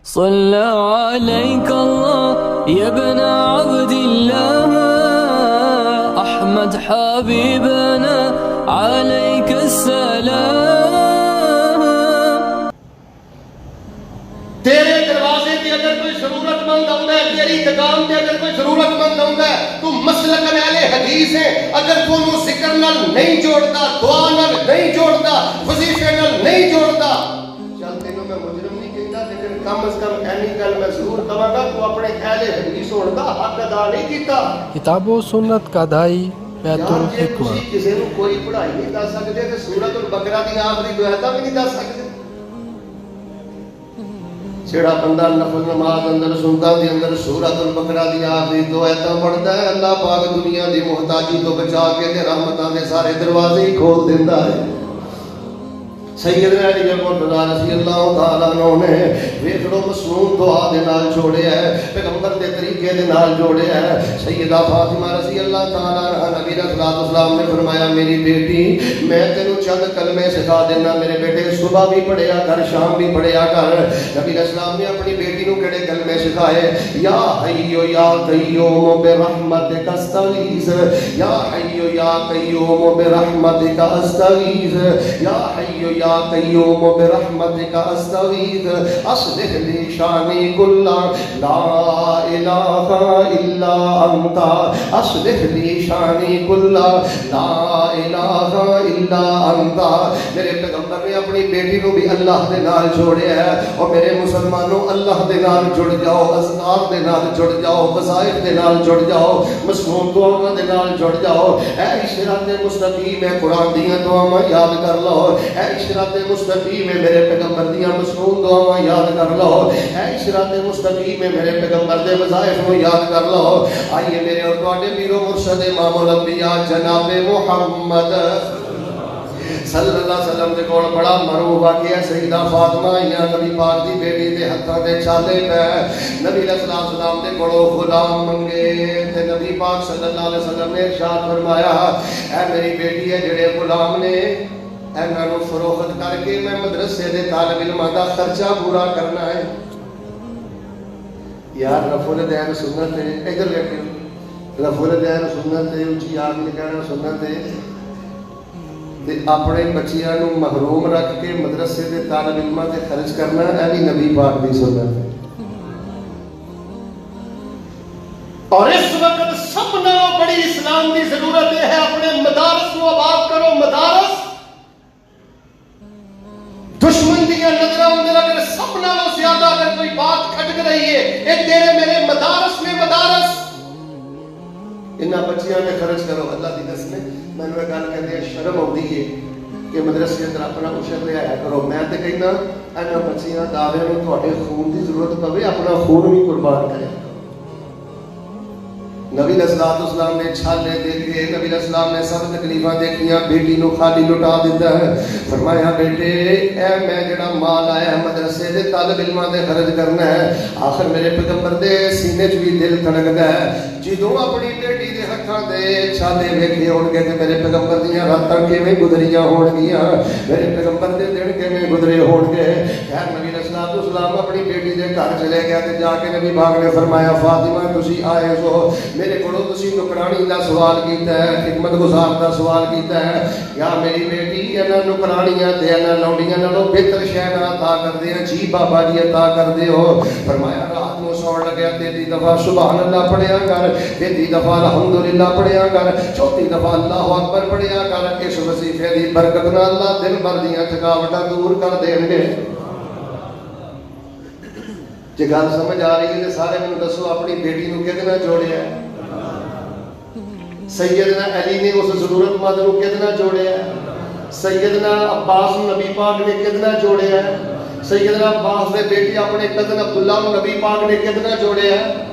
صلى عليك الله يا ابن عبد الله أحمد حبيبنا عليك السلام. تیرے دروازے کی اگر کوئی ضرورت مند آتا ہے، تیری دکان پہ اگر کوئی ضرورت مند آتا ہے، تو مسلک اہل حدیث ہے. اگر تو انہوں ذکر نال نہیں جوڑتا، دعا نال نہیں جوڑتا، وظیفے نال نہیں جوڑتا، چل تینوں میں مجرم نہیں کہتا، لیکن کم از کم اینی گل میں ضرور کہاں گا تو اپنے اہل حدیث ہونے کا حق ادا نہیں کیتا. کتاب و سنت کا دائی بیت الحکمہ. تسی کسی نوں کوئی پڑھائی نہیں دس سکتے تے سورۃ البقرہ دی آخری دو آیتاں بھی نہیں دس سکتے. جڑا بندہ نفل نماز اندر سنتا دی اندر سورۃ البقرہ دی آخری دو آیتاں پڑھدا ہے، اللہ پاک دنیا دی محتاجی تو بچا کے تے رحمتاں دے سارے دروازے ہی کھول دیندا ہے. سیدنا علی مرتضیٰ رضی اللہ تعالیٰ عنہ نے ویکھڑو مسنون دعا دے نال جوڑیا ہے، پیغمبر دے طریقے دے نال جوڑیا ہے. سیدہ فاطمہ رضی اللہ تعالیٰ عنہ نبی علیہ السلام نے فرمایا میری بیٹی میں تینوں چند کلمے سکھا دینا، میرے بیٹے صبح بھی پڑھیا کر شام بھی پڑھیا کر. نبی علیہ السلام نے اپنی بیٹی نوں کیڑے کلمے سکھائے؟ یا حیو یا قیوم برحمتک استغیث، یا حیو یا قیوم برحمتک استغیث، یا حیو یا قیوم برحمتک استغیث، اصلح لی شانی کلا لا الہ الا انت، اصلح لی شانی کلا لا الہ الا انت. میرے پیغمبر نے اپنی بیٹی کو بھی اللہ دے نال جوڑیا ہے. اور میرے مسلمانوں اللہ دے نال جڑ جاؤ، اذکار دے نال جڑ جاؤ، وظائف دے نال جڑ جاؤ، مسنون دعاواں دے نال جڑ جاؤ. اے صراط مستقیم ہے، قرآن دیاں دعاواں یاد کر لو. اے صراط مستقیم ہے، میرے پیغمبر دیاں مسنون دعاواں یاد کر لو. اے صراط مستقیم ہے، میرے پیغمبر دے وظائف کو یاد کر لو. آئیے میرے اور تواڈے پیر و مرشد امام الانبیاء جناب محمد صلی اللہ علیہ وسلم دے کول بڑا معروف واقعہ ہے. سیدہ فاطمہ یا نبی پاک دی بیٹی دے ہتھاں دے چھالے پے نبی علیہ السلام دے کولوں غلام منگے تے نبی پاک صلی اللہ علیہ وسلم نے ارشاد فرمایا اے میری بیٹی ہے جڑے غلام نے انہاں نوں فروخت کر کے میں مدرسے دے طالب علماں دا خرچہ پورا کرنا ہے. یار رفع الدین سنت ہے، ادھر دیکھو رفع الدین سنت ہے، اونچی آگ لگانا سنت ہے. اپنے بچیاں نوں محروم رکھ کے مدرسے دے طالب علماں تے خرچ کرنا اے بھی نبی پاک دی سنت ہے. اور اس وقت سب نالوں بڑی اسلام دی ضرورت ہے اپنے مدارس کو آباد کرو. مدارس دشمن دیا نظروں اندر اگر سب نالوں زیادہ اگر کوئی بات کھٹک رہی ہے اے تیرے میرے مدارس میں مدارس انہاں بچیاں نے خرچ کرو. اللہ دی قسم میں نے گل کہتے ہیں شرم آتی ہے کہ مدرسے اندر اپنا اشر لے آیا کرو. میں تو کہنا انہاں بچیاں دعوے میں تھوڑے خون کی ضرورت پوے اپنا خون بھی قربان کرے. نبی علیہ السلام نے چھالے دیکھے، نبی علیہ السلام نے سب تکلیفاں دیکھیاں، بیٹی نو خالی لٹا دیتا ہے. فرمایا بیٹے اے میں جڑا مال آیا مدرسے دے طالب علماں دے خرچ کرنا ہے. آخر میرے پیغمبر دے سینے چ بھی دل دھڑکدا ہے جدوں اپنی بیٹی دے ہتھاں دے چھالے ویکھے ہون گے تے میرے پیغمبر دیاں راتاں کیویں گزریاں ہون گیاں، میرے پیغمبر دے دن کیویں گزرے ہون گے. خیر نبی علیہ السلام اپنی بیٹی دے گھر چلے گیا تے جا کے نبی پاک نے فرمایا فاطمہ تسی آئے ہو میرے کولوں تسی نکرانی دا سوال کیتا ہے، خدمت گزار دا سوال کیتا ہے. یا میری بیٹی انہاں نکرانیاں تے انہاں لونڈیاں نالوں بہتر شے نہ عطا کردے ہیں. جی بابا جی عطا کردے ہو. فرمایا رات نو سوਣ لگیا 33 دفعہ سبحان اللہ پڑھیا کر، 33 دفعہ الحمدللہ پڑھیا کر، 34 دفعہ اللہ اکبر پڑھیا کر. اس وظیفے دی برکت نال اللہ دن بھر دیاں تھکاوٹاں دور کر دین گے. جے گل سمجھ آ رہی ہے تے سارے مینوں دسو اپنی بیٹی نوں کدے نال جوڑیا ہے؟ سیدنا علی نے اس ضرورت مند نوں کدے نال جوڑیا ہے؟ سیدنا عباس نبی پاک نے کدے نال جوڑیا ہے؟ سیدنا عباس دے بیٹی اپنے کزن عبداللہ نبی پاک نے کدے نال جوڑیا ہے؟